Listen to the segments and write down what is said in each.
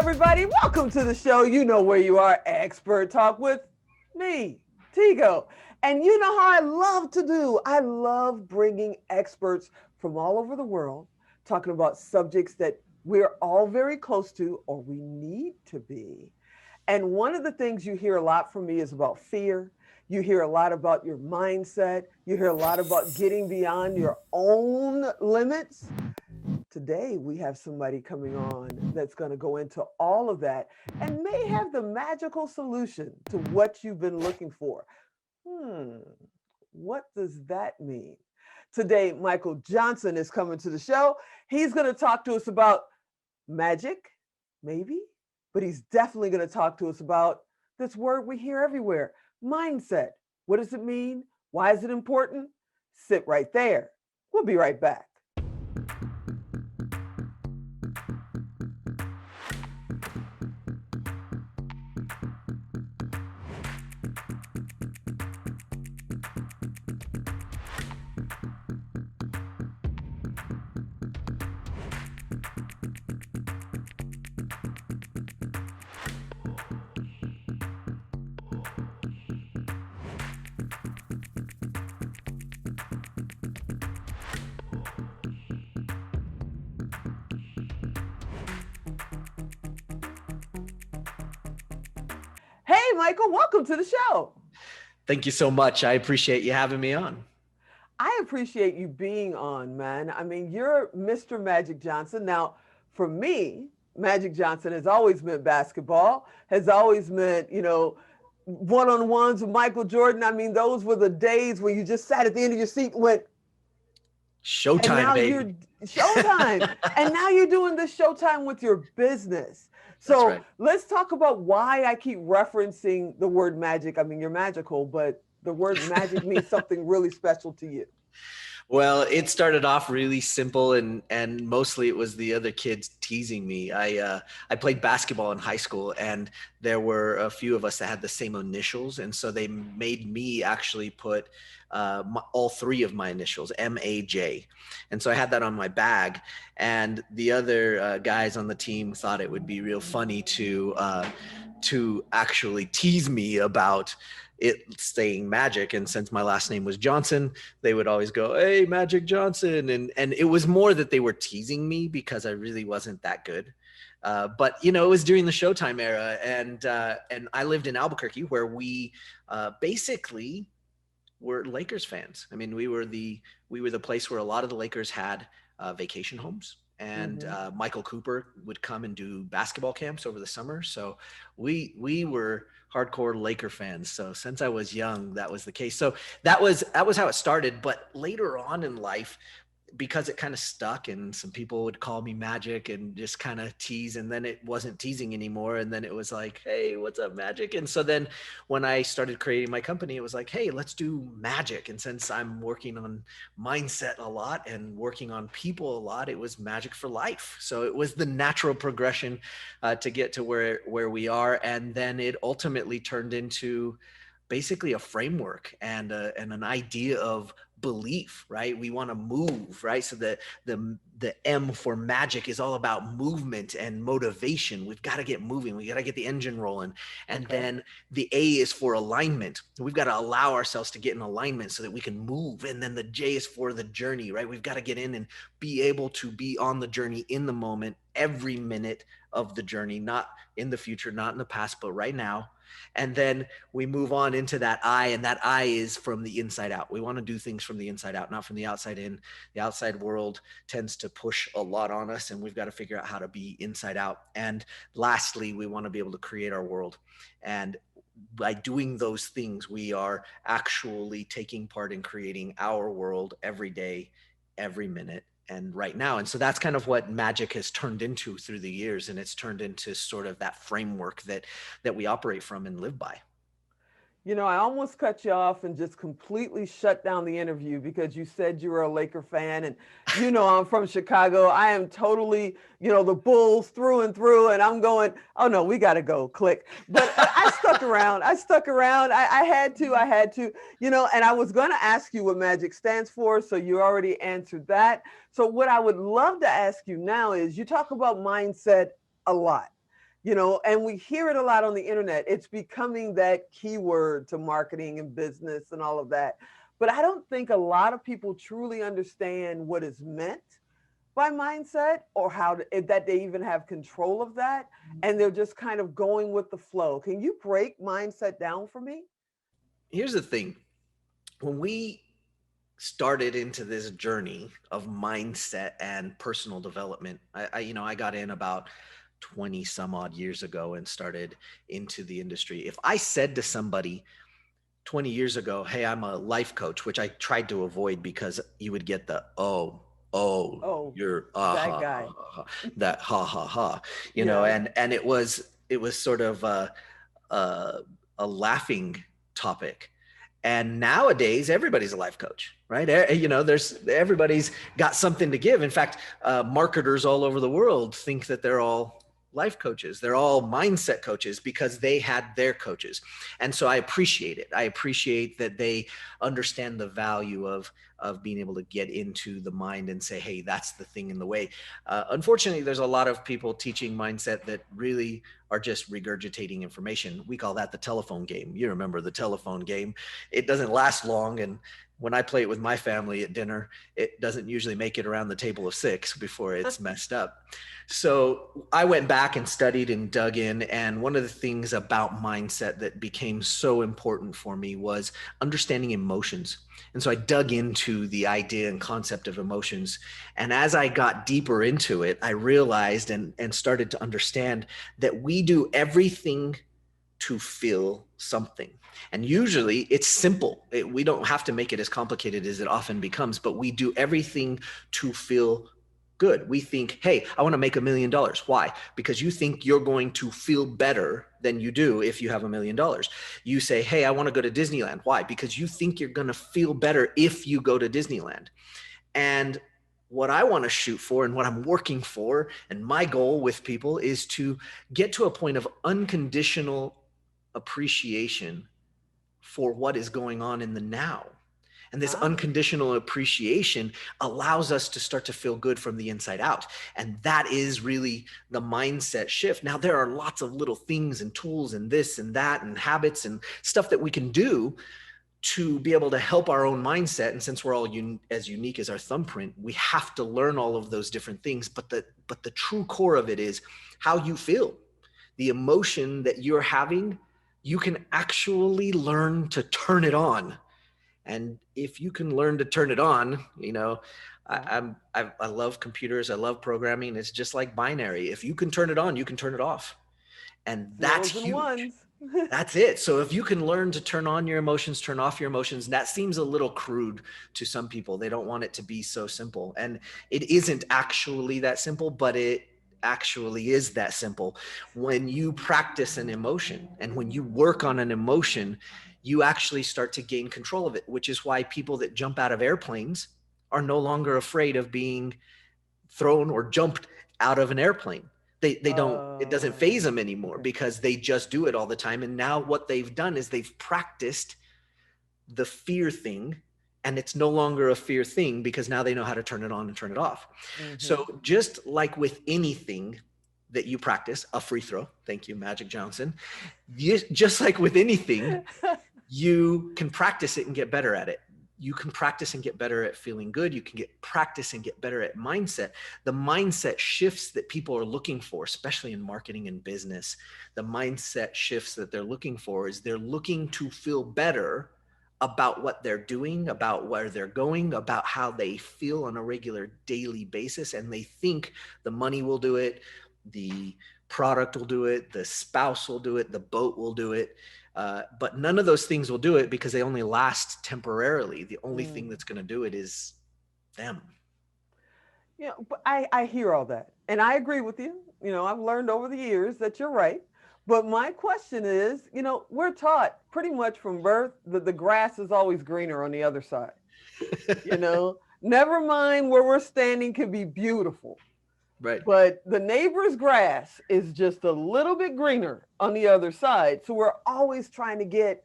everybody. Welcome to the show. You know where you are. Expert Talk with me, Tigo. And you know how I love to do. I love bringing experts from all over the world, talking about subjects that we're all very close to or we need to be. And one of the things you hear a lot from me is about fear. You hear a lot about your mindset. You hear a lot about getting beyond your own limits. Today, we have somebody coming on that's going to go into all of that and may have the magical solution to what you've been looking for. What does that mean? Today, Michael Johnson is coming to the show. He's going to talk to us about magic, maybe, but he's definitely going to talk to us about this word we hear everywhere, mindset. What does it mean? Why is it important? Sit right there. We'll be right back. Hey, Michael, welcome to the show. Thank you so much. I appreciate you having me on. I appreciate you being on, man. I mean, you're Mr. Majic Johnson. Now, for me, Majic Johnson has always meant basketball, has always meant, one-on-ones with Michael Jordan. I mean, those were the days when you just sat at the end of your seat and went, Showtime, baby. Showtime. And now you're doing this Showtime with your business. So right. Let's talk about why I keep referencing the word magic. I mean, you're magical, but the word magic means something really special to you. Well, it started off really simple, and mostly it was the other kids teasing me. I played basketball in high school, and there were a few of us that had the same initials, and so they made me actually put all three of my initials, M-A-J. And so I had that on my bag, and the other guys on the team thought it would be real funny to actually tease me about it saying Magic. And since my last name was Johnson, they would always go, "Hey, Magic Johnson." And it was more that they were teasing me because I really wasn't that good. But it was during the Showtime era, and I lived in Albuquerque, where we basically were Lakers fans. I mean, we were the place where a lot of the Lakers had vacation homes. And Michael Cooper would come and do basketball camps over the summer. So we were hardcore Laker fans. So since I was young, that was the case. So that was how it started. But later on in life, because it kind of stuck, and some people would call me Magic and just kind of tease, and then it wasn't teasing anymore. And then it was like, "Hey, what's up, Magic?" And so then when I started creating my company, it was like, "Hey, let's do Magic." And since I'm working on mindset a lot and working on people a lot, it was Magic for life. So it was the natural progression to get to where we are. And then it ultimately turned into basically a framework and an idea of belief, right? We want to move, right? So the M for magic is all about movement and motivation. We've got to get moving. We got to get the engine rolling. And then the A is for alignment. We've got to allow ourselves to get in alignment so that we can move. And then the J is for the journey, right? We've got to get in and be able to be on the journey in the moment, every minute of the journey, not in the future, not in the past, but right now. And then we move on into that I, and that I is from the inside out. We want to do things from the inside out, not from the outside in. The outside world tends to push a lot on us, and we've got to figure out how to be inside out. And lastly, we want to be able to create our world. And by doing those things, we are actually taking part in creating our world every day, every minute, and right now. And so that's kind of what magic has turned into through the years. And it's turned into sort of that framework that we operate from and live by. I almost cut you off and just completely shut down the interview because you said you were a Laker fan. And, I'm from Chicago. I am totally, the Bulls through and through. And I'm going, oh, no, we got to go. Click. But I stuck around. I had to, and I was going to ask you what magic stands for. So you already answered that. So what I would love to ask you now is you talk about mindset a lot. And we hear it a lot on the internet. It's becoming that keyword to marketing and business and all of that. But I don't think a lot of people truly understand what is meant by mindset, or that they even have control of that. And they're just kind of going with the flow. Can you break mindset down for me? Here's the thing. When we started into this journey of mindset and personal development, I got in about 20 some odd years ago and started into the industry. If I said to somebody 20 years ago, hey, I'm a life coach, which I tried to avoid because you would get the, Oh, you're, that ha, guy. ha, ha, that ha, ha, ha, Yeah. and it was sort of a, a laughing topic. And nowadays, everybody's a life coach, right? Everybody's got something to give. In fact, marketers all over the world think that they're all life coaches. They're all mindset coaches because they had their coaches. And so I appreciate it. I appreciate that they understand the value of being able to get into the mind and say, hey, that's the thing in the way. Unfortunately, there's a lot of people teaching mindset that really are just regurgitating information. We call that the telephone game. You remember the telephone game. It doesn't last long. And when I play it with my family at dinner, it doesn't usually make it around the table of 6 before it's messed up. So I went back and studied and dug in. And one of the things about mindset that became so important for me was understanding emotions. And so I dug into the idea and concept of emotions. And as I got deeper into it, I realized and started to understand that we do everything to feel something. And usually it's simple. We don't have to make it as complicated as it often becomes, but we do everything to feel good. We think, hey, I want to make $1 million. Why? Because you think you're going to feel better than you do if you have $1 million. You say, hey, I want to go to Disneyland. Why? Because you think you're going to feel better if you go to Disneyland. And what I want to shoot for and what I'm working for, and my goal with people, is to get to a point of unconditional appreciation for what is going on in the now. And this Ah, unconditional appreciation allows us to start to feel good from the inside out. And that is really the mindset shift. Now, there are lots of little things and tools and this and that and habits and stuff that we can do to be able to help our own mindset. And since we're all as unique as our thumbprint, we have to learn all of those different things. But the true core of it is how you feel. The emotion that you're having, you can actually learn to turn it on. And if you can learn to turn it on, ah. I love computers. I love programming. It's just like binary. If you can turn it on, you can turn it off. And that's Zeros and huge. ones. That's it. So if you can learn to turn on your emotions, turn off your emotions, that seems a little crude to some people. They don't want it to be so simple. And it isn't actually that simple, but it actually is that simple. When you practice an emotion and when you work on an emotion, you actually start to gain control of it, which is why people that jump out of airplanes are no longer afraid of being thrown or jumped out of an airplane. They don't, it doesn't phase them anymore Okay. because they just do it all the time. And now what they've done is they've practiced the fear thing, and it's no longer a fear thing because now they know how to turn it on and turn it off. Mm-hmm. So just like with anything that you practice, a free throw, thank you, Magic Johnson, just like with anything, you can practice it and get better at it. You can practice and get better at feeling good. You can practice and get better at mindset. The mindset shifts that people are looking for, especially in marketing and business, the mindset shifts that they're looking for is they're looking to feel better about what they're doing, about where they're going, about how they feel on a regular daily basis. And they think the money will do it, the product will do it, the spouse will do it, the boat will do it. But none of those things will do it because they only last temporarily. The only thing Mm. that's going to do it is them. But I hear all that. And I agree with you. I've learned over the years that you're right. But my question is, we're taught pretty much from birth that the grass is always greener on the other side. Never mind where we're standing can be beautiful, Right. but the neighbor's grass is just a little bit greener on the other side. So we're always trying to get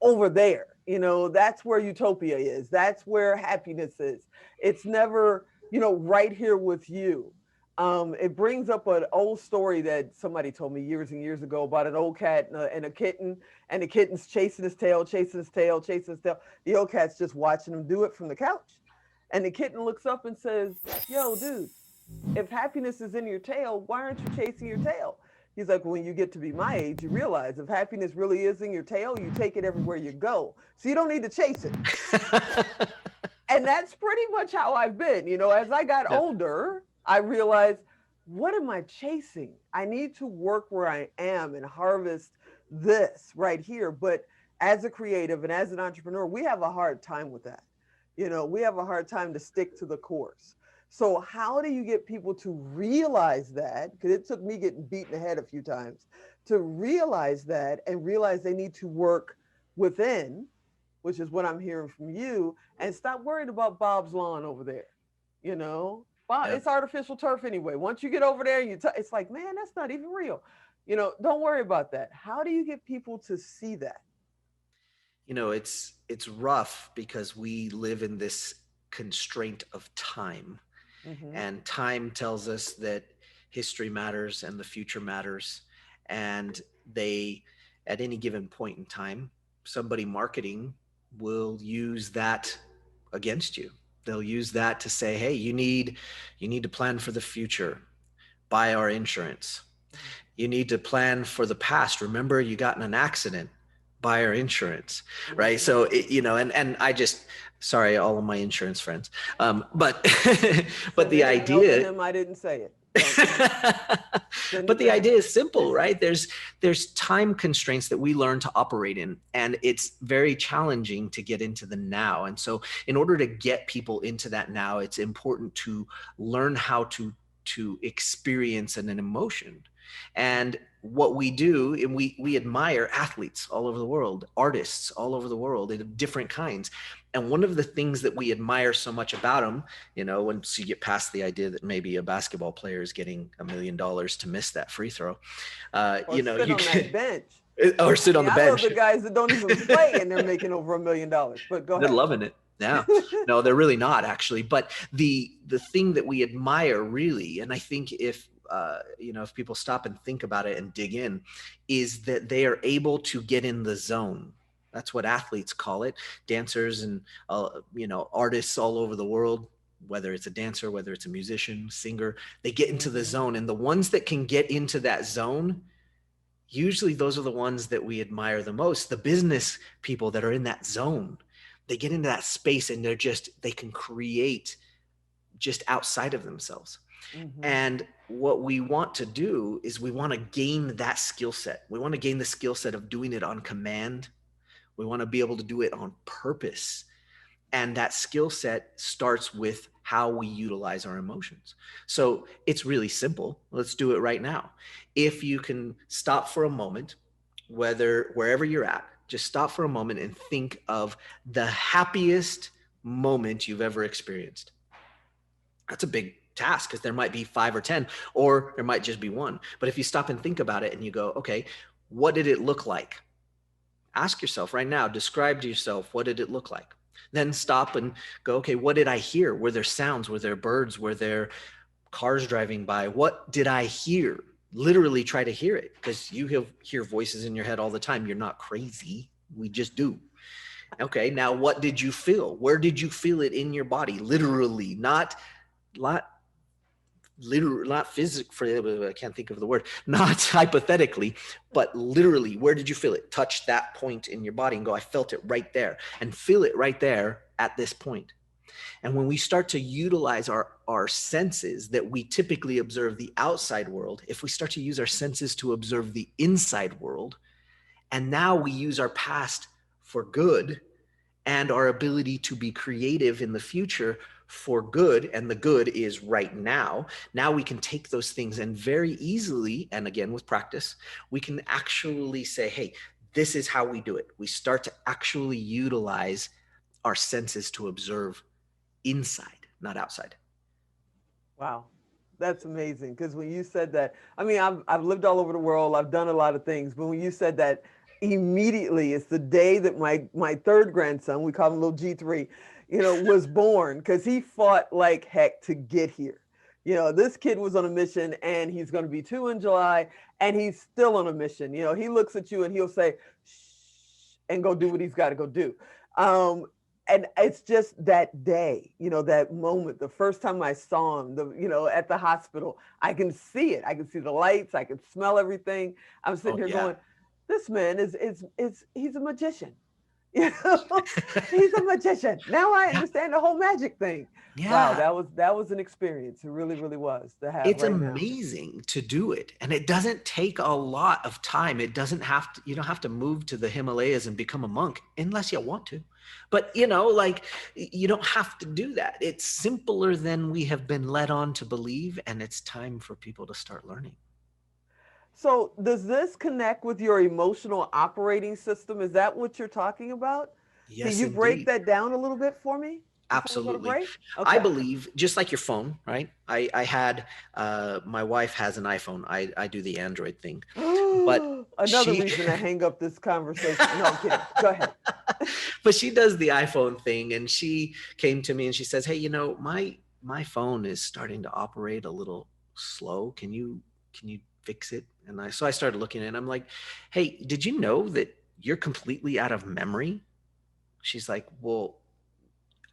over there. That's where utopia is. That's where happiness is. It's never, right here with you. It brings up an old story that somebody told me years and years ago about an old cat and a kitten, and the kitten's chasing his tail, chasing his tail, chasing his tail. The old cat's just watching him do it from the couch. And the kitten looks up and says, "Yo, dude, if happiness is in your tail, why aren't you chasing your tail?" He's like, "When you get to be my age, you realize if happiness really is in your tail, you take it everywhere you go. So you don't need to chase it." And that's pretty much how I've been. As I got Yeah. older, I realized, what am I chasing? I need to work where I am and harvest this right here. But as a creative and as an entrepreneur, we have a hard time with that. We have a hard time to stick to the course. So how do you get people to realize that? Because it took me getting beaten ahead a few times to realize that and realize they need to work within, which is what I'm hearing from you, and stop worrying about Bob's lawn over there. Bob, Yeah. it's artificial turf anyway. Once you get over there, it's like, man, that's not even real. Don't worry about that. How do you get people to see that? It's rough because we live in this constraint of time, Mm-hmm. and time tells us that history matters and the future matters, and they, at any given point in time, somebody marketing will use that against you. They'll use that to say, hey, you need to plan for the future, buy our insurance. You need to plan for the past. Remember, you got in an accident, buy our insurance, right? Mm-hmm. So, and I just, sorry, all of my insurance friends. But, but Send the an email to idea, them. I didn't say it. Don't send but it to the them. idea is simple, right? There's time constraints that we learn to operate in, and it's very challenging to get into the now. And so in order to get people into that now, it's important to learn how to experience an emotion. And what we do, and we admire athletes all over the world, artists all over the world of different kinds. And one of the things that we admire so much about them, once you get past the idea that maybe a basketball player is getting $1 million to miss that free throw, Or sit you on that can, bench. or sit on the I love bench. the guys that don't even play and they're making over $1 million. But go They're ahead. loving it. Yeah. No, they're really not actually. But the thing that we admire really, and I think if people stop and think about it and dig in, is that they are able to get in the zone. That's what athletes call it. Dancers and artists all over the world, whether it's a dancer, whether it's a musician, singer, they get into the Mm-hmm. zone. And the ones that can get into that zone, usually those are the ones that we admire the most. The business people that are in that zone, they get into that space and they can create just outside of themselves. Mm-hmm. And what we want to do is we want to gain that skill set. We want to gain the skill set of doing it on command. We want to be able to do it on purpose. And that skill set starts with how we utilize our emotions. So it's really simple. Let's do it right now. If you can stop for a moment, wherever you're at, just stop for a moment and think of the happiest moment you've ever experienced. That's a big task because there might be 5 or 10, or there might just be one. But if you stop and think about it and you go, okay, what did it look like? Ask yourself right now, describe to yourself, what did it look like? Then stop and go, okay, what did I hear? Were there sounds? Were there birds? Were there cars driving by? What did I hear? Literally try to hear it, because you hear voices in your head all the time. You're not crazy. We just do. Okay, now what did you feel? Where did you feel it in your body? Literally, not literally, not physically, I can't think of the word, not hypothetically, but literally, where did you feel it? Touch that point in your body and go, I felt it right there, and feel it right there at this point. And when we start to utilize our senses that we typically observe the outside world, if we start to use our senses to observe the inside world, and now we use our past for good and our ability to be creative in the future for good, and the good is right now. Now we can take those things and very easily, and again with practice, we can actually say, hey, this is how we do it. We start to actually utilize our senses to observe inside, not outside. Wow. That's amazing. Because when you said that, I mean, I've lived all over the world. I've done a lot of things. But when you said that, immediately, it's the day that my third grandson, we call him little G3, was born, because he fought like heck to get here. This kid was on a mission and he's going to be 2 in July and he's still on a mission. He looks at you and he'll say, shh, and go do what he's got to go do. Um, and it's just that day, that moment, the first time I saw him, at the hospital, I can see it. I can see the lights. I can smell everything. I'm sitting Oh here yeah. going, this man he's a magician. You know, he's a magician. Now I Yeah. understand the whole magic thing. Wow, Yeah. that was an experience. It really, really was to have It's right now. amazing to do it, and it doesn't take a lot of time. It doesn't have to, you don't have to move to the Himalayas and become a monk unless you want to. But like, you don't have to do that. It's simpler than we have been led on to believe, and it's time for people to start learning. So, does this connect with your emotional operating system? Is that what you're talking about? Can Yes, you break indeed. that down a little bit for me before we go to Absolutely. break? I Okay. believe, just like your phone, right? I had, my wife has an iPhone. I do the Android thing, but Another she reason to hang up this conversation. No, I'm kidding. Go ahead. but she does the iPhone thing, and she came to me and she says, "Hey, my phone is starting to operate a little slow. Can you fix it?" And I started looking at it, and I'm like, "Hey, did you know that you're completely out of memory?" She's like, "Well,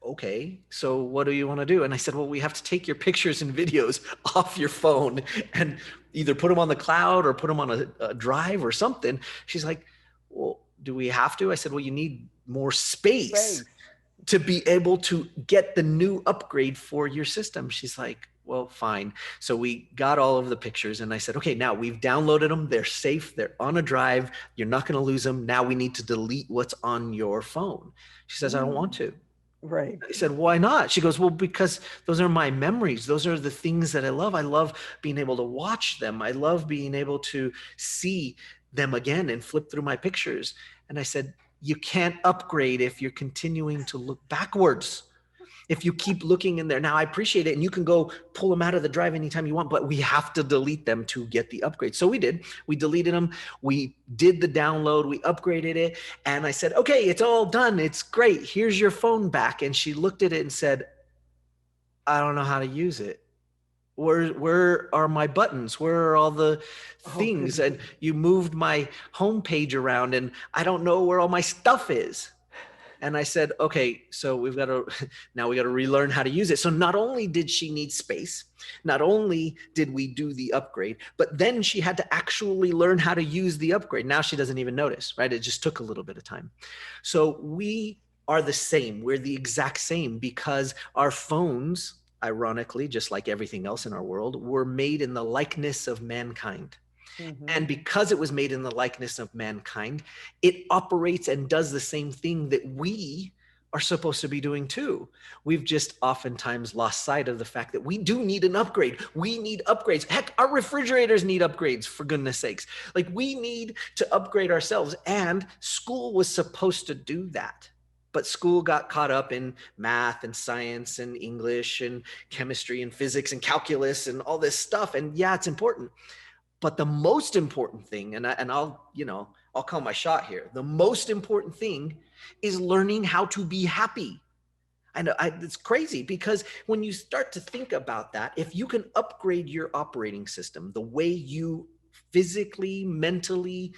okay, so what do you want to do?" And I said, "Well, we have to take your pictures and videos off your phone and either put them on the cloud or put them on a drive or something." She's like, "Well, do we have to?" I said, "Well, you need more space Space. to be able to get the new upgrade for your system." She's like, "Well, fine." So we got all of the pictures, and I said, "Okay, now we've downloaded them. They're safe. They're on a drive. You're not going to lose them. Now we need to delete what's on your phone." She says, "I don't want to." Right. I said, "Why not?" She goes, "Well, because those are my memories. Those are the things that I love. I love being able to watch them. I love being able to see them again and flip through my pictures." And I said, "You can't upgrade if you're continuing to look backwards. If you keep looking in there." Now, I appreciate it, and you can go pull them out of the drive anytime you want, but we have to delete them to get the upgrade. So we did. We deleted them. We did the download. We upgraded it. And I said, "Okay, it's all done. It's great. Here's your phone back." And she looked at it and said, "I don't know how to use it. Where are my buttons? Where are all the Oh, things? goodness. And you moved my homepage around, and I don't know where all my stuff is." And I said, "Okay, so we've got to now we got to relearn how to use it." So not only did she need space, not only did we do the upgrade, but then she had to actually learn how to use the upgrade. Now she doesn't even notice, right? It just took a little bit of time. So we are the same. We're the exact same because our phones, ironically, just like everything else in our world, were made in the likeness of mankind. Mm-hmm. And because it was made in the likeness of mankind, it operates and does the same thing that we are supposed to be doing too. We've just oftentimes lost sight of the fact that we do need an upgrade. We need upgrades. Heck, our refrigerators need upgrades, for goodness sakes. Like, we need to upgrade ourselves. And school was supposed to do that. But school got caught up in math and science and English and chemistry and physics and calculus and all this stuff. And yeah, it's important. But the most important thing, and I'll call my shot here. The most important thing is learning how to be happy. I know it's crazy because when you start to think about that, if you can upgrade your operating system, the way you physically, mentally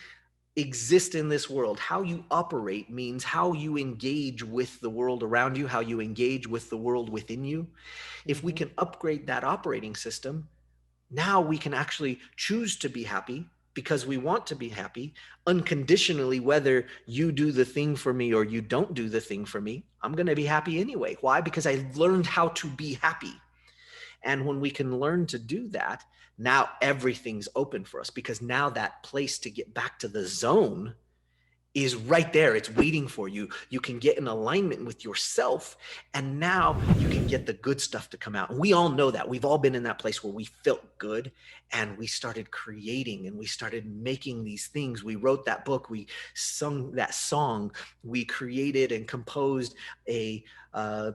exist in this world, how you operate means how you engage with the world around you, how you engage with the world within you. If we Mm-hmm. can upgrade that operating system, now we can actually choose to be happy because we want to be happy unconditionally. Whether you do the thing for me or you don't do the thing for me, I'm going to be happy anyway. Why? Because I learned how to be happy. And when we can learn to do that, now everything's open for us, because now that place to get back to the zone is right there. It's waiting for you. You can get in alignment with yourself, and now you can get the good stuff to come out. And we all know that. We've all been in that place where we felt good and we started creating and we started making these things. We wrote that book, we sung that song, we created and composed a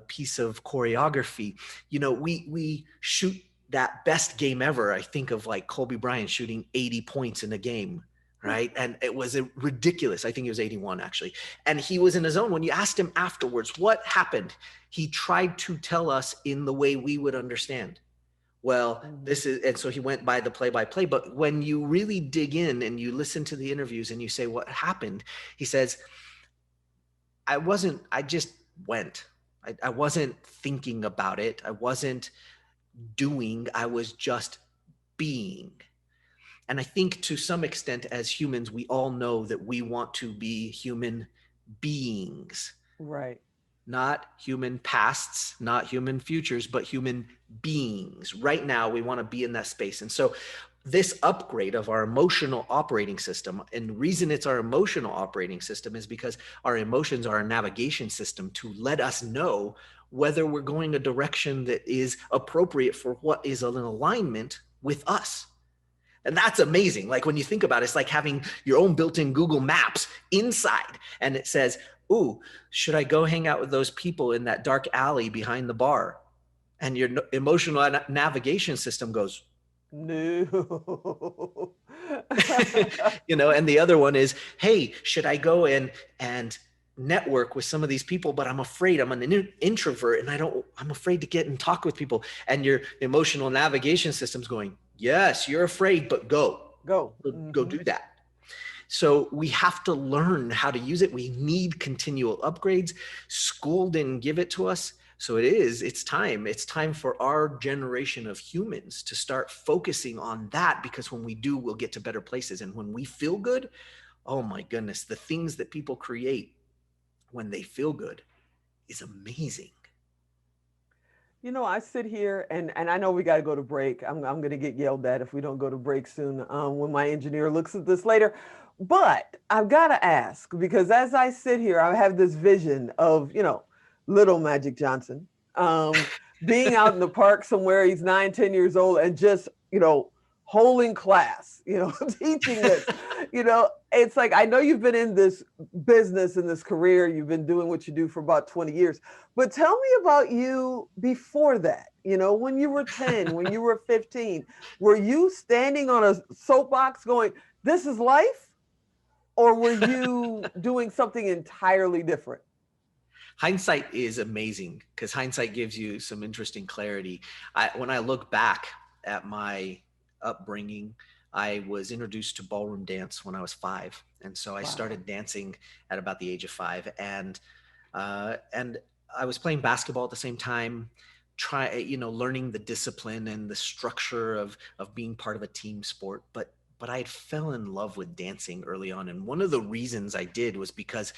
piece of choreography. We shoot that best game ever. I think of like Kobe Bryant shooting 80 points in a game, right? And it was ridiculous. I think it was 81 actually. And he was in his own. When you asked him afterwards, what happened? He tried to tell us in the way we would understand. Well, Mhm. this is, and so he went by the play by play. But when you really dig in and you listen to the interviews and you say, what happened? He says, I just went. I wasn't thinking about it. I wasn't doing. I was just being. And I think to some extent, as humans, we all know that we want to be human beings, Right. not human pasts, not human futures, but human beings. Right now, we want to be in that space. And so, this upgrade of our emotional operating system, and the reason it's our emotional operating system is because our emotions are a navigation system to let us know whether we're going a direction that is appropriate for what is in alignment with us. And that's amazing. Like when you think about it, it's like having your own built-in Google Maps inside. And it says, ooh, should I go hang out with those people in that dark alley behind the bar? And your emotional navigation system goes, No. and the other one is, hey, should I go and network with some of these people, but I'm afraid. I'm an introvert and I'm afraid to get and talk with people. And your emotional navigation system's going, yes, you're afraid, but Go. go Hmm. do that. So we have to learn how to use it. We need continual upgrades. School didn't give it to us. So it's time. It's time for our generation of humans to start focusing on that, because when we do, we'll get to better places. And when we feel good, oh my goodness, the things that people create when they feel good is amazing. I sit here and I know we got to go to break. I'm going to get yelled at if we don't go to break soon when my engineer looks at this later. But I've got to ask because as I sit here, I have this vision of, little Magic Johnson being out in the park somewhere. He's 9, 10 years old and just, holding class, teaching this, it's like, I know you've been in this business, in this career, you've been doing what you do for about 20 years. But tell me about you before that. When you were 10, when you were 15, were you standing on a soapbox going, this is life? Or were you doing something entirely different? Hindsight is amazing because hindsight gives you some interesting clarity. When I look back at my upbringing, I was introduced to ballroom dance when I was 5, and so I Wow. started dancing at about the age of 5, and I was playing basketball at the same time, learning the discipline and the structure of being part of a team sport, but I had fell in love with dancing early on. And one of the reasons I did was because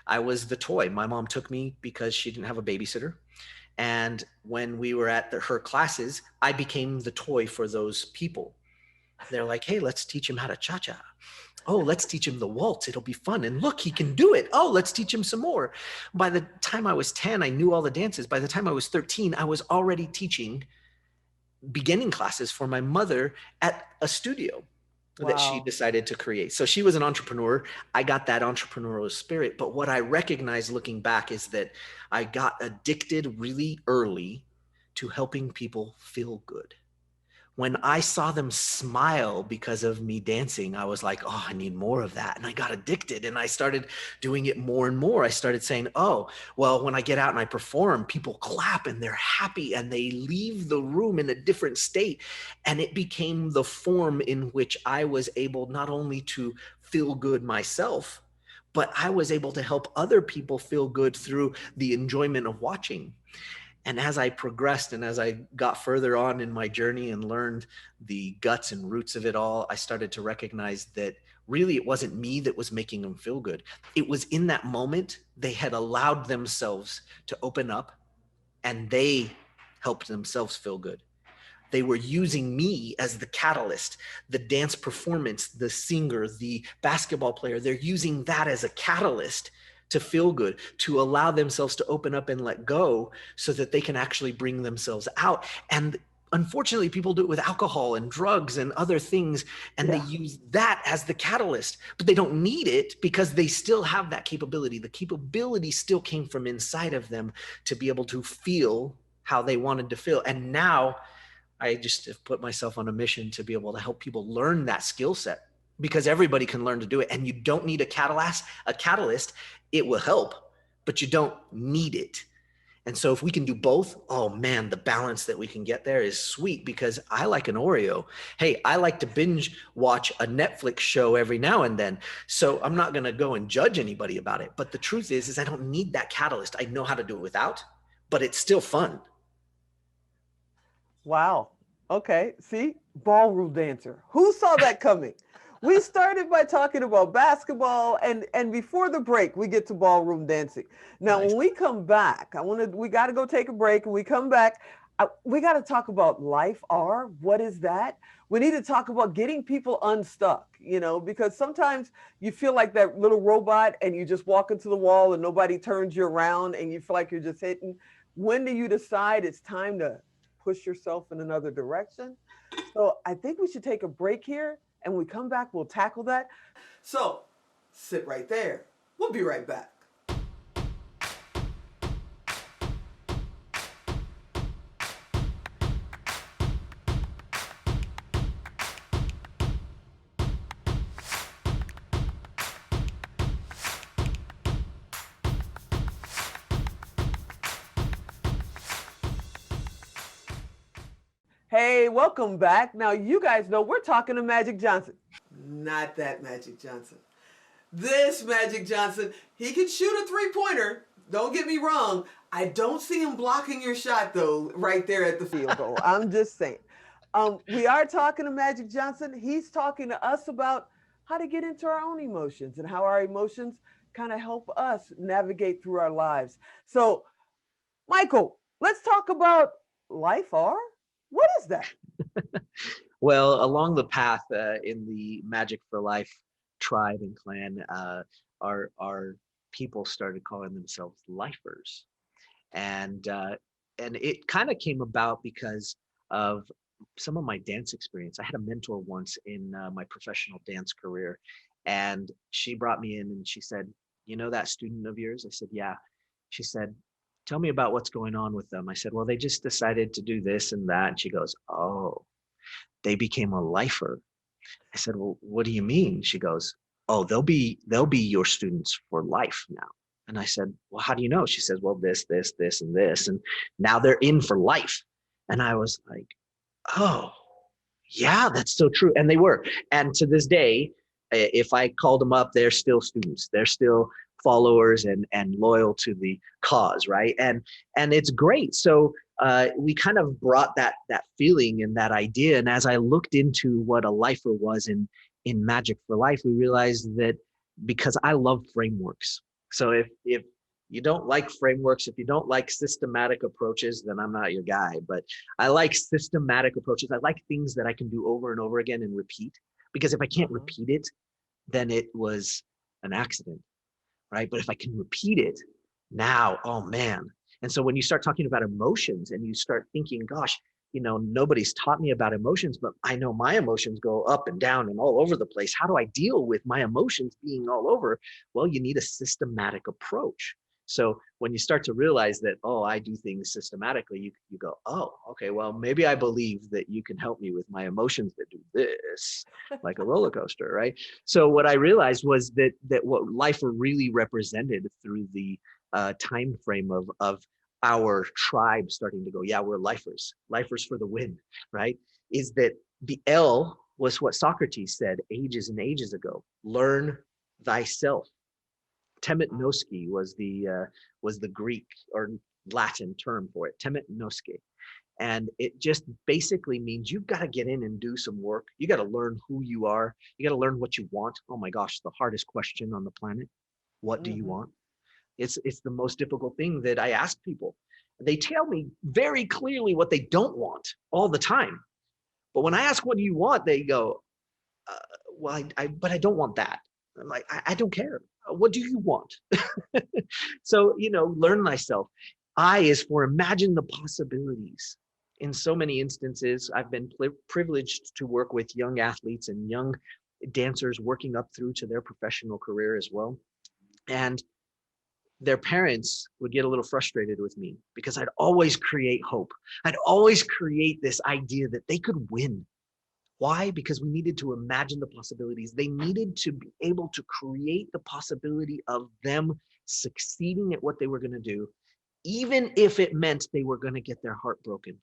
I was the toy. My mom took me because she didn't have a babysitter. And when we were at her classes, I became the toy for those people. They're like, hey, let's teach him how to cha cha. Oh, let's teach him the waltz. It'll be fun. And look, he can do it. Oh, let's teach him some more. By the time I was 10, I knew all the dances. By the time I was 13, I was already teaching beginning classes for my mother at a studio that she Wow. decided to create. So she was an entrepreneur. I got that entrepreneurial spirit. But what I recognize looking back is that I got addicted really early to helping people feel good. When I saw them smile because of me dancing, I was like, oh, I need more of that. And I got addicted and I started doing it more and more. I started saying, oh, well, when I get out and I perform, people clap and they're happy and they leave the room in a different state. And it became the form in which I was able not only to feel good myself, but I was able to help other people feel good through the enjoyment of watching. And as I progressed and as I got further on in my journey and learned the guts and roots of it all, I started to recognize that really it wasn't me that was making them feel good. It was in that moment they had allowed themselves to open up and they helped themselves feel good. They were using me as the catalyst, the dance performance, the singer, the basketball player. They're using that as a catalyst to feel good, to allow themselves to open up and let go so that they can actually bring themselves out. And unfortunately, people do it with alcohol and drugs and other things, and they Yeah. use that as the catalyst, but they don't need it because they still have that capability. The capability still came from inside of them to be able to feel how they wanted to feel. And now I just have put myself on a mission to be able to help people learn that skill set, because everybody can learn to do it. And you don't need a catalyst. It will help, but you don't need it. And so if we can do both, oh man, the balance that we can get there is sweet, because I like an Oreo. Hey, I like to binge watch a Netflix show every now and then. So I'm not going to go and judge anybody about it. But the truth is I don't need that catalyst. I know how to do it without, but it's still fun. Wow. Okay. See, ballroom dancer. Who saw that coming? We started by talking about basketball, and before the break, we get to ballroom dancing. Now, Nice. when we come back, we got to go take a break, and we come back, we got to talk about life R. What is that? We need to talk about getting people unstuck, because sometimes you feel like that little robot and you just walk into the wall and nobody turns you around and you feel like you're just hitting. When do you decide it's time to push yourself in another direction? So I think we should take a break here, and when we come back, we'll tackle that. So sit right there. We'll be right back. Hey, welcome back. Now, you guys know we're talking to Magic Johnson. Not that Magic Johnson. This Magic Johnson, he can shoot a three-pointer. Don't get me wrong. I don't see him blocking your shot, though, right there at the field goal. I'm just saying. We are talking to Magic Johnson. He's talking to us about how to get into our own emotions and how our emotions kind of help us navigate through our lives. So, Michael, let's talk about life R. What is that? Well, along the path in the Magic for Life tribe and clan, our people started calling themselves lifers, and it kind of came about because of some of my dance experience. I had a mentor once in my professional dance career, and she brought me in and she said, "You know that student of yours?" I said, "Yeah." She said, "Tell me about what's going on with them." I said, "Well, they just decided to do this and that." And she goes, "Oh, they became a lifer." I said, "Well, what do you mean?" She goes, "Oh, they'll be your students for life now." And I said, "Well, how do you know?" She says, "Well, this, and this, and now they're in for life." And I was like, "Oh, yeah, that's so true." And they were. And to this day, if I called them up, they're still students. They're still followers and loyal to the cause, right? And it's great. So we kind of brought that feeling and that idea. And as I looked into what a lifer was in Magic for Life, we realized that because I love frameworks. So if you don't like frameworks, if you don't like systematic approaches, then I'm not your guy. But I like systematic approaches. I like things that I can do over and over again and repeat. Because if I can't repeat it, then it was an accident, right? But if I can repeat it now, oh man. And so when you start talking about emotions and you start thinking, gosh, nobody's taught me about emotions, but I know my emotions go up and down and all over the place. How do I deal with my emotions being all over? Well, you need a systematic approach. So when you start to realize that, oh, I do things systematically, you go, oh, okay, well, maybe I believe that you can help me with my emotions that do this, like a roller coaster, right? So what I realized was that what life really represented through the time frame of our tribe starting to go, yeah, we're lifers for the win, right? Is that the L was what Socrates said ages and ages ago: learn thyself. Temet nosce was the Greek or Latin term for it, temet nosce. And it just basically means you've got to get in and do some work. You got to learn who you are. You got to learn what you want. Oh my gosh, the hardest question on the planet. What do you want? It's the most difficult thing that I ask people. They tell me very clearly what they don't want all the time. But when I ask, what do you want? They go, well, but I don't want that. I'm like, I don't care. What do you want? So, learn thyself. I is for imagine the possibilities. In so many instances, I've been privileged to work with young athletes and young dancers working up through to their professional career as well. And their parents would get a little frustrated with me because I'd always create hope. I'd always create this idea that they could win. Why? Because we needed to imagine the possibilities. They needed to be able to create the possibility of them succeeding at what they were going to do even if it meant they were going to get their heart broken,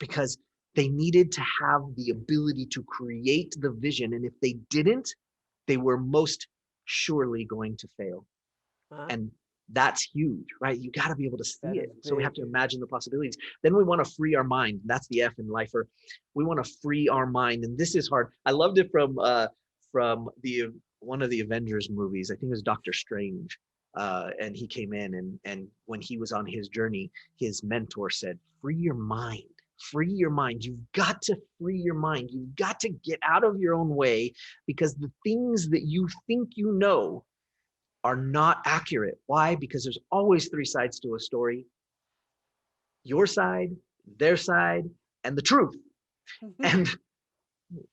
because they needed to have the ability to create the vision. And if they didn't, they were most surely going to fail. Huh? And that's huge, right? You got to be able to see That it. is So we have big. to imagine the possibilities. Then we want to free our mind. That's the F in lifer. We want to free our mind, and this is hard. I loved it from the one of the Avengers movies. I think it was Doctor Strange, and he came in, and when he was on his journey, his mentor said, "Free your mind." Free your mind. You've got to free your mind. You've got to get out of your own way, because the things that you think you know are not accurate. Why? Because there's always three sides to a story: your side, their side, and the truth. And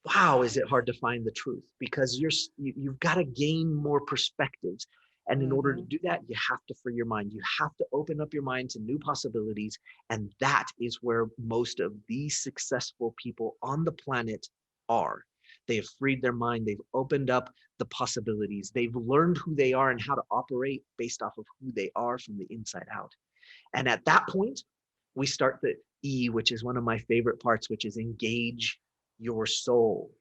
wow, is it hard to find the truth, because you've got to gain more perspectives. And in order to Mm-hmm. do that, you have to free your mind. You have to open up your mind to new possibilities. And that is where most of these successful people on the planet are. They have freed their mind. They've opened up the possibilities. They've learned who they are and how to operate based off of who they are from the inside out. And at that point, we start the E, which is one of my favorite parts, which is engage your soul.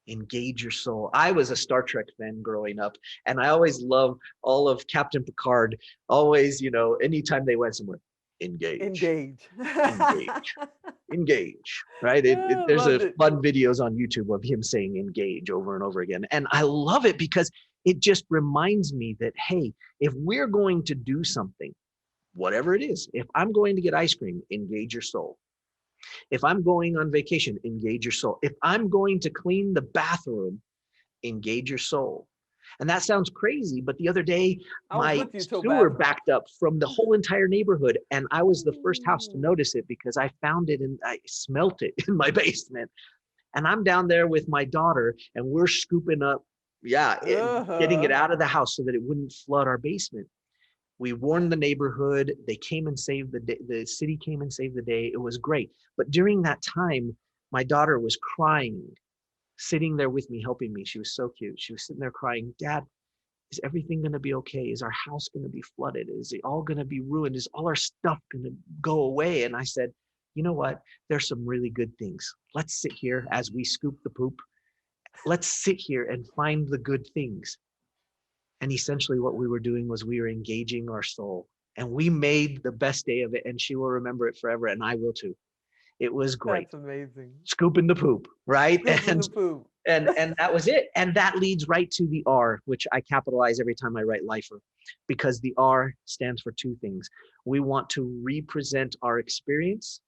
Engage your soul. I was a Star Trek fan growing up, and I always loved all of Captain Picard. Always, anytime they went somewhere, engage, Engage. engage, engage, right? There's a Loved it. fun videos on YouTube of him saying engage over and over again. And I love it because it just reminds me that, hey, if we're going to do something, whatever it is, if I'm going to get ice cream, engage your soul. If I'm going on vacation, engage your soul. If I'm going to clean the bathroom, engage your soul. And that sounds crazy, but the other day, I was my with you till sewer bathroom. backed up from the whole entire neighborhood. And I was the first house to Ooh. notice it because I found it and I smelt it in my basement. And I'm down there with my daughter and we're scooping up, getting it Uh-huh. out of the house so that it wouldn't flood our basement. We warned the neighborhood. They came and saved the day. The city came and saved the day. It was great. But during that time, my daughter was crying, sitting there with me, helping me. She was so cute. She was sitting there crying, "Dad, is everything going to be okay? Is our house going to be flooded? Is it all going to be ruined? Is all our stuff going to go away?" And I said, "You know what? There's some really good things. Let's sit here as we scoop the poop. Let's sit here and find the good things." And essentially what we were doing was we were engaging our soul, and we made the best day of it. And she will remember it forever. And I will too. It was great. That's amazing. Scooping the poop, right? Scooping the poop. And that was it. And that leads right to the R, which I capitalize every time I write lifer, because the R stands for two things. We want to represent our experience.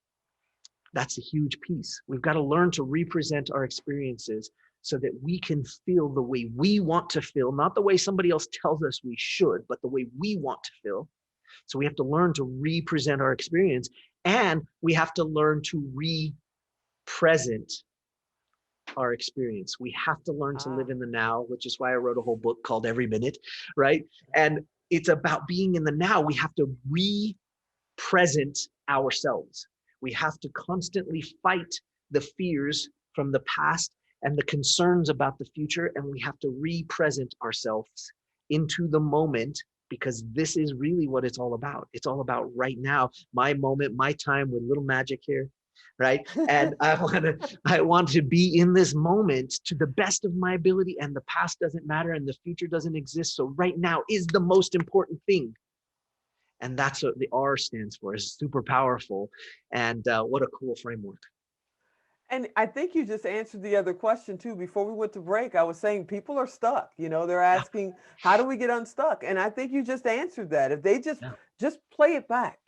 That's a huge piece. We've got to learn to represent our experiences so that we can feel the way we want to feel, not the way somebody else tells us we should, but the way we want to feel. So we have to learn to represent our experience, and we have to learn to re-present our experience. We have to learn to live Ah. in the now, which is why I wrote a whole book called Every Minute, right? And it's about being in the now. We have to re-present ourselves. We have to constantly fight the fears from the past and the concerns about the future, and we have to re-present ourselves into the moment, because this is really what it's all about. It's all about right now, my moment, my time with little Magic here, right? And I want to be in this moment to the best of my ability, and the past doesn't matter and the future doesn't exist. So right now is the most important thing. And that's what the R stands for, is super powerful. And what a cool framework. And I think you just answered the other question too. Before we went to break, I was saying people are stuck. They're Yeah, asking, how do we get unstuck? And I think you just answered that. If they just yeah, just play it back,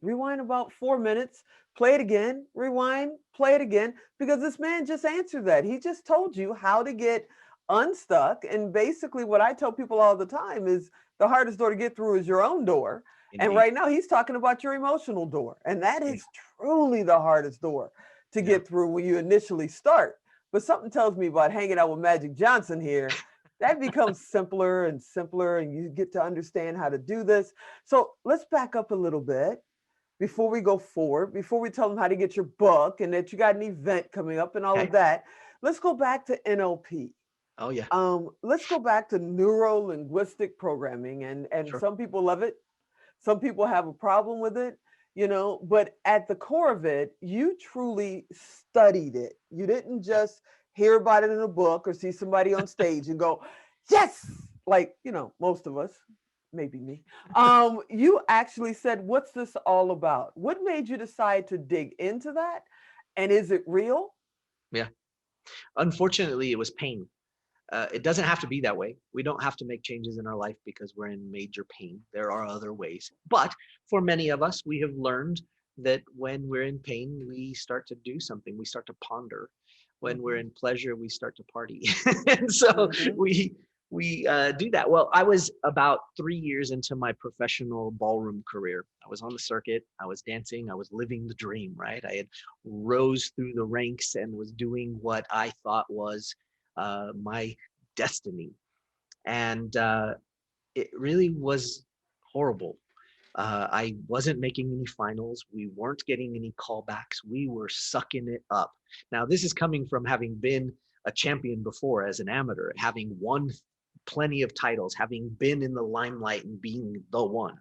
rewind about 4 minutes, play it again, rewind, play it again, because this man just answered that. He just told you how to get unstuck. And basically what I tell people all the time is the hardest door to get through is your own door. And indeed. right now he's talking about your emotional door. And that Yeah, is truly the hardest door to yeah. get through when you initially start. But something tells me about hanging out with Magic Johnson here, that becomes simpler and simpler, and you get to understand how to do this. So let's back up a little bit before we go forward, before we tell them how to get your book and that you got an event coming up and all of Okay. that. Let's go back to NLP. Oh, yeah. Let's go back to neuro linguistic programming, and Sure. some people love it, Some people have a problem with it, but at the core of it, you truly studied it. You didn't just hear about it in a book or see somebody on stage and go, yes, like, most of us, maybe me. You actually said, what's this all about? What made you decide to dig into that? And is it real? Yeah. Unfortunately, it was pain. It doesn't have to be that way. We don't have to make changes in our life because we're in major pain. There are other ways. But for many of us, we have learned that when we're in pain, we start to do something. We start to ponder. When we're Mm-hmm. in pleasure, we start to party. And so Mm-hmm. we do that. Well, I was about 3 years into my professional ballroom career. I was on the circuit. I was dancing. I was living the dream, right? I had rose through the ranks and was doing what I thought was my destiny. And it really was horrible. I wasn't making any finals. We weren't getting any callbacks. We were sucking it up. Now, this is coming from having been a champion before as an amateur, having won plenty of titles, having been in the limelight and being the one.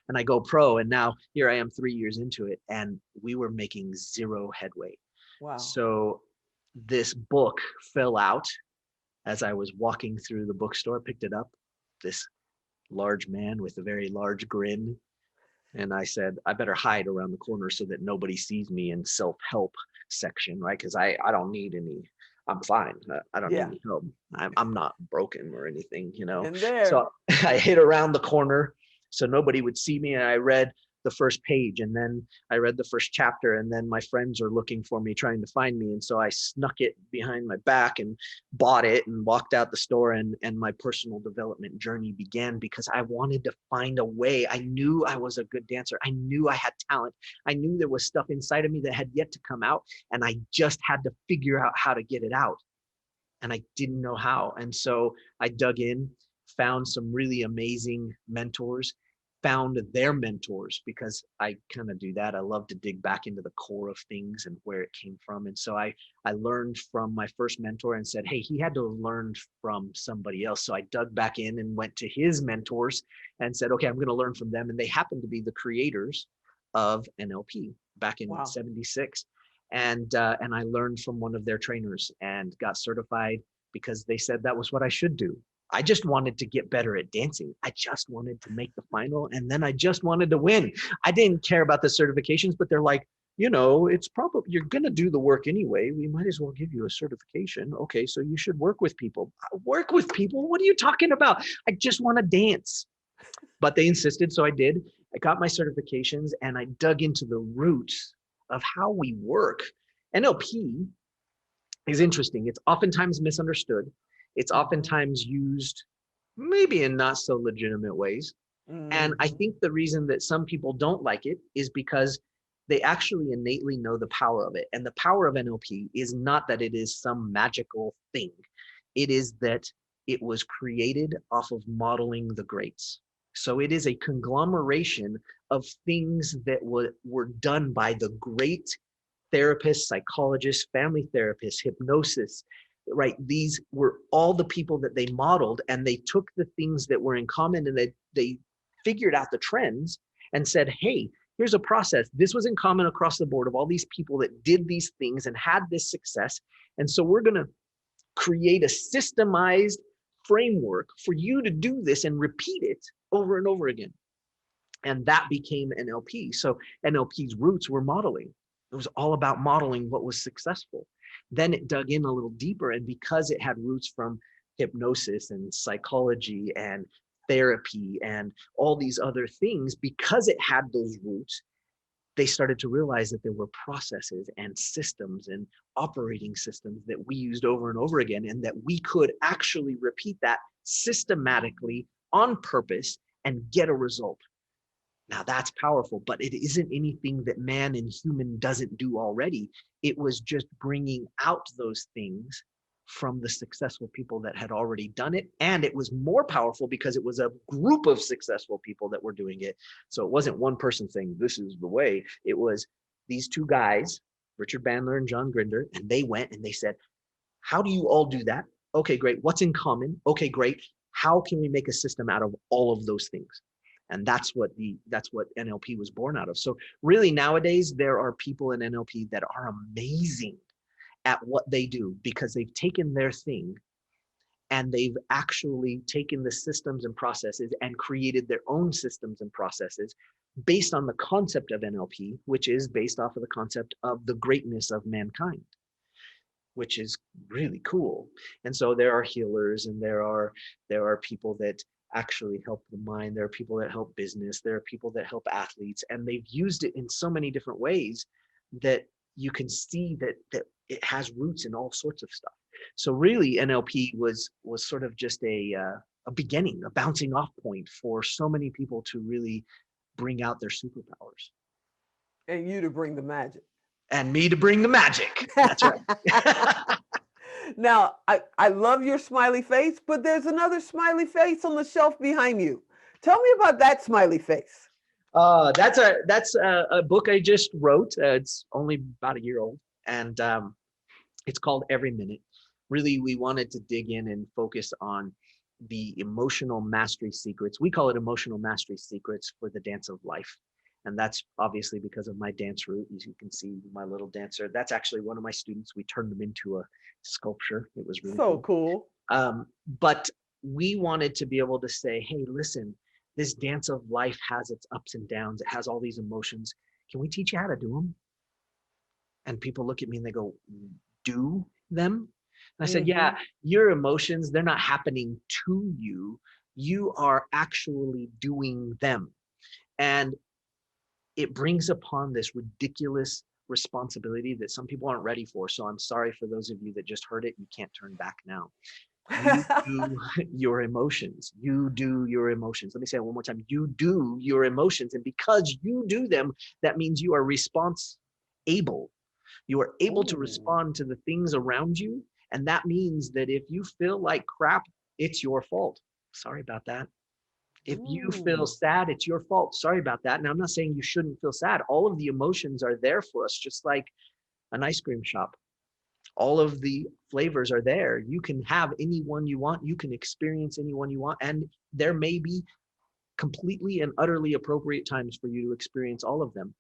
And I go pro, and now here I am 3 years into it, and we were making zero headway. Wow. So this book fell out as I was walking through the bookstore, picked it up, this large man with a very large grin. And I said, I better hide around the corner so that nobody sees me in self-help section, right? Because I don't need any, I'm fine. I don't need Yeah. any help. I'm not broken or anything, you know? And there. So I hid around the corner so nobody would see me. And I read the first page, and then I read the first chapter, and then my friends are looking for me, trying to find me. And so I snuck it behind my back and bought it and walked out the store, and my personal development journey began because I wanted to find a way. I knew I was a good dancer. I knew I had talent. I knew there was stuff inside of me that had yet to come out, and I just had to figure out how to get it out. And I didn't know how. And so I dug in, found some really amazing mentors, found their mentors, because I kind of do that. I love to dig back into the core of things and where it came from. And so I learned from my first mentor and said, hey, he had to have learned from somebody else. So I dug back in and went to his mentors and said, okay, I'm going to learn from them. And they happen to be the creators of NLP back in Wow. '76. And I learned from one of their trainers and got certified because they said that was what I should do. I just wanted to get better at dancing. I just wanted to make the final, and then I just wanted to win. I didn't care about the certifications, but they're like, it's probably, you're going to do the work anyway. We might as well give you a certification. Okay, so you should work with people. Work with people? What are you talking about? I just want to dance. But they insisted, so I did. I got my certifications, and I dug into the roots of how we work. NLP is interesting. It's oftentimes misunderstood. It's oftentimes used maybe in not so legitimate ways. And I Mm-hmm. think the reason that some people don't like it is because they actually innately know the power of it. And the power of NLP is not that it is some magical thing. It is that it was created off of modeling the greats. So it is a conglomeration of things that were done by the great therapists, psychologists, family therapists, hypnosis, right? These were all the people that they modeled, and they took the things that were in common, and they figured out the trends and said, hey, here's a process. This was in common across the board of all these people that did these things and had this success. And so we're going to create a systemized framework for you to do this and repeat it over and over again. And that became NLP. So NLP's roots were modeling. It was all about modeling what was successful. Then it dug in a little deeper, and because it had roots from hypnosis and psychology and therapy and all these other things, because it had those roots, they started to realize that there were processes and systems and operating systems that we used over and over again, and that we could actually repeat that systematically on purpose and get a result. Now that's powerful, but it isn't anything that man and human doesn't do already. It was just bringing out those things from the successful people that had already done it. And it was more powerful because it was a group of successful people that were doing it. So it wasn't one person saying, this is the way. It was these two guys, Richard Bandler and John Grinder, and they went and they said, how do you all do that? Okay, great. What's in common? Okay, great. How can we make a system out of all of those things? And that's what NLP was born out of. So really nowadays, there are people in NLP that are amazing at what they do because they've taken their thing and they've actually taken the systems and processes and created their own systems and processes based on the concept of NLP, which is based off of the concept of the greatness of mankind, which is really cool. And so there are healers, and there are people that actually help the mind. There are people that help business. There are people that help athletes, and they've used it in so many different ways that you can see that it has roots in all sorts of stuff. So really, NLP was sort of just a beginning, a bouncing off point for so many people to really bring out their superpowers. And you to bring the magic. And me to bring the magic. That's right. Now, I love your smiley face, but there's another smiley face on the shelf behind you. Tell me about that smiley face. That's a book I just wrote. It's only about a year old, and it's called Every Minute. Really, we wanted to dig in and focus on the emotional mastery secrets. We call it emotional mastery secrets for the dance of life. And that's obviously because of my dance route. As you can see, my little dancer, that's actually one of my students. We turned them into a sculpture. It was really so cool. But we wanted to be able to say, hey, listen, this dance of life has its ups and downs. It has all these emotions. Can we teach you how to do them? And people look at me and they go, do them? And I said, yeah, your emotions, they're not happening to you. You are actually doing them. And it brings upon this ridiculous responsibility that some people aren't ready for. So I'm sorry for those of you that just heard it. You can't turn back now. You do your emotions. You do your emotions. Let me say it one more time. You do your emotions. And because you do them, that means you are response-able. You are able to respond to the things around you. And that means that if you feel like crap, it's your fault. Sorry about that. If you feel sad, it's your fault. Sorry about that. Now, I'm not saying you shouldn't feel sad. All of the emotions are there for us, just like an ice cream shop. All of the flavors are there. You can have any one you want. You can experience any one you want. And there may be completely and utterly appropriate times for you to experience all of them.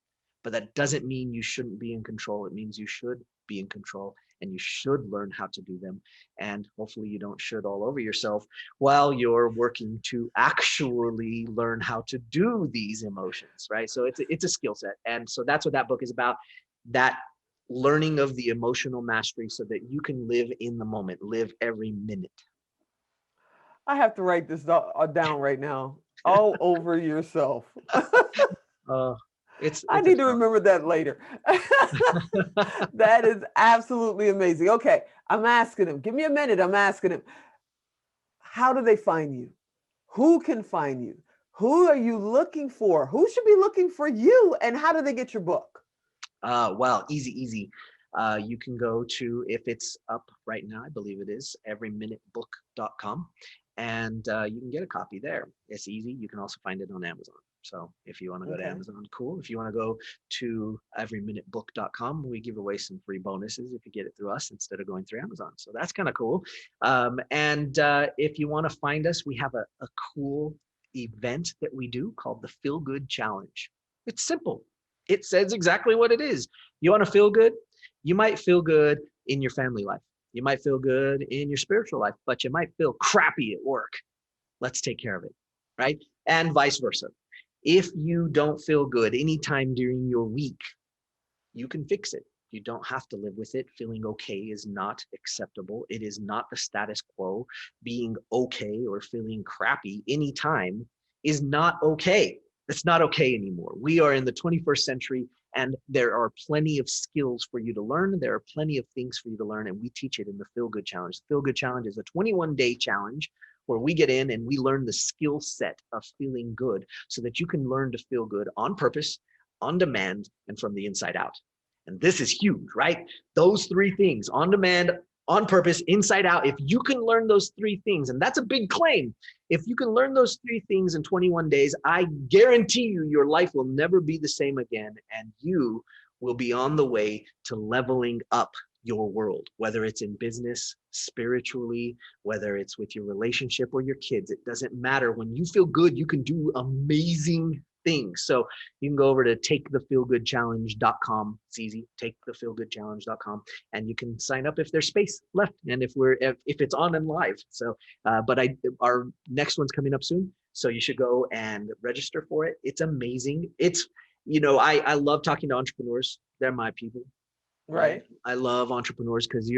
But that doesn't mean you shouldn't be in control. It means you should be in control, and you should learn how to do them. And hopefully you don't should all over yourself while you're working to actually learn how to do these emotions, right? So it's a skill set. And so that's what that book is about, that learning of the emotional mastery so that you can live in the moment, live every minute. I have to write this down right now. All over yourself. I need to remember that later. That is absolutely amazing. Okay, I'm asking him. Give me a minute. I'm asking him. How do they find you? Who can find you? Who are you looking for? Who should be looking for you? And how do they get your book? Well, easy. You can go to, if it's up right now, I believe it is, everyminutebook.com. And you can get a copy there. It's easy. You can also find it on Amazon. So if you want to go to Amazon, cool. If you want to go to everyminutebook.com, we give away some free bonuses if you get it through us instead of going through Amazon. So that's kind of cool. And if you want to find us, we have a cool event that we do called the Feel Good Challenge. It's simple. It says exactly what it is. You want to feel good? You might feel good in your family life. You might feel good in your spiritual life, but you might feel crappy at work. Let's take care of it, right? And vice versa. If you don't feel good anytime during your week, you can fix it. You don't have to live with it. Feeling okay is not acceptable. It is not the status quo. Being okay or feeling crappy anytime is not okay. It's not okay anymore. We are in the 21st century, and there are plenty of skills for you to learn. There are plenty of things for you to learn, and we teach it in the Feel Good Challenge. The Feel Good Challenge is a 21-day challenge where we get in and we learn the skill set of feeling good so that you can learn to feel good on purpose, on demand, and from the inside out. And this is huge, right? Those three things, on demand, on purpose, inside out. If you can learn those three things, and that's a big claim, if you can learn those three things in 21 days, I guarantee you your life will never be the same again, and you will be on the way to leveling up your world, whether it's in business, spiritually, whether it's with your relationship or your kids. It doesn't matter. When you feel good, you can do amazing things. So you can go over to takethefeelgoodchallenge.com. It's easy, takethefeelgoodchallenge.com, and you can sign up if there's space left and if it's on and live. So but our next one's coming up soon, so you should go and register for it. It's amazing. It's, I love talking to entrepreneurs. They're my people. Right. I love entrepreneurs because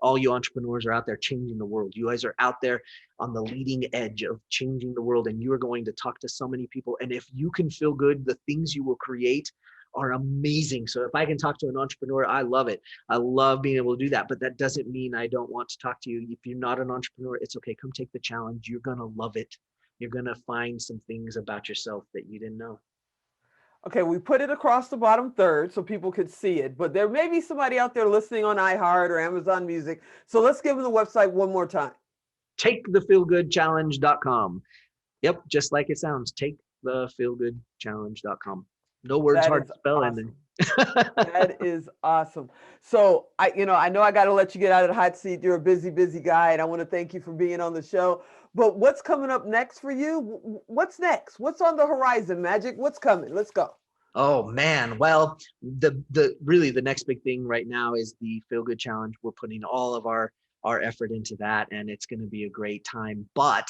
all you entrepreneurs are out there changing the world. You guys are out there on the leading edge of changing the world, and you are going to talk to so many people. And if you can feel good, the things you will create are amazing. So if I can talk to an entrepreneur, I love it. I love being able to do that. But that doesn't mean I don't want to talk to you. If you're not an entrepreneur, it's okay. Come take the challenge. You're going to love it. You're going to find some things about yourself that you didn't know. Okay, we put it across the bottom third so people could see it, but there may be somebody out there listening on iHeart or Amazon Music. So let's give them the website one more time. TakeTheFeelGoodChallenge.com. Yep, just like it sounds. TakeTheFeelGoodChallenge.com. No words hard to spell in there. That is awesome. So I know I got to let you get out of the hot seat. You're a busy guy, and I want to thank you for being on the show. But what's coming up next for you? What's next? What's on the horizon, Majic? What's coming? Let's go. Oh man, well, the next big thing right now is the Feel Good Challenge. We're putting all of our effort into that, and it's going to be a great time. But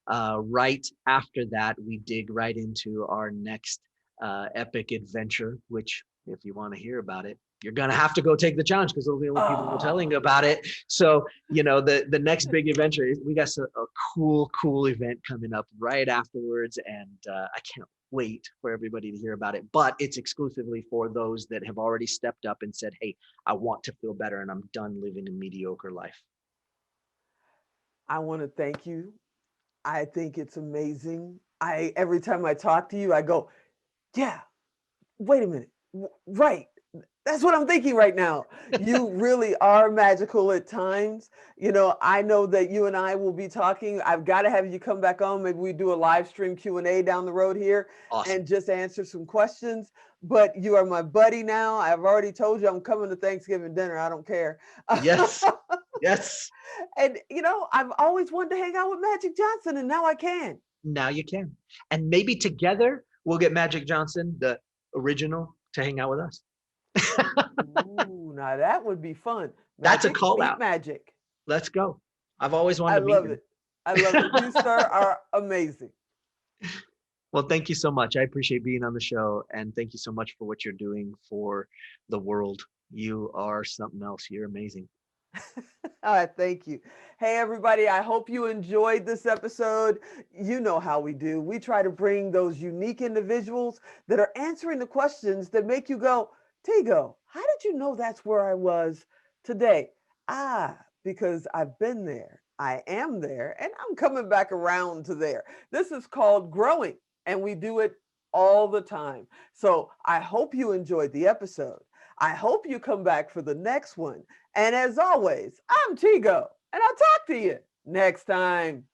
right after that, we dig right into our next epic adventure, which, if you want to hear about it, you're going to have to go take the challenge, because those are the only people who are telling about it. So, the next big adventure is, we got a cool event coming up right afterwards. And I can't wait for everybody to hear about it. But it's exclusively for those that have already stepped up and said, hey, I want to feel better and I'm done living a mediocre life. I want to thank you. I think it's amazing. Every time I talk to you, I go, yeah, wait a minute. Right. That's what I'm thinking right now. You really are magical at times. I know that you and I will be talking. I've got to have you come back on. Maybe we do a live stream Q&A down the road here. Awesome. And just answer some questions. But you are my buddy now. I've already told you I'm coming to Thanksgiving dinner. I don't care. Yes. Yes. And, I've always wanted to hang out with Majic Johnson, and now I can. Now you can. And maybe together we'll get Majic Johnson, the original, to hang out with us. Ooh, now that would be fun. Majic, that's a call out. Majic. Let's go. I've always wanted to meet him. I love it. You, sir, are amazing. Well, thank you so much. I appreciate being on the show, and thank you so much for what you're doing for the world. You are something else. You're amazing. All right, thank you. Hey, everybody, I hope you enjoyed this episode. You know how we do. We try to bring those unique individuals that are answering the questions that make you go, Tigo, how did you know that's where I was today? Because I've been there. I am there, and I'm coming back around to there. This is called growing, and we do it all the time. So I hope you enjoyed the episode. I hope you come back for the next one. And as always, I'm Tigo, and I'll talk to you next time.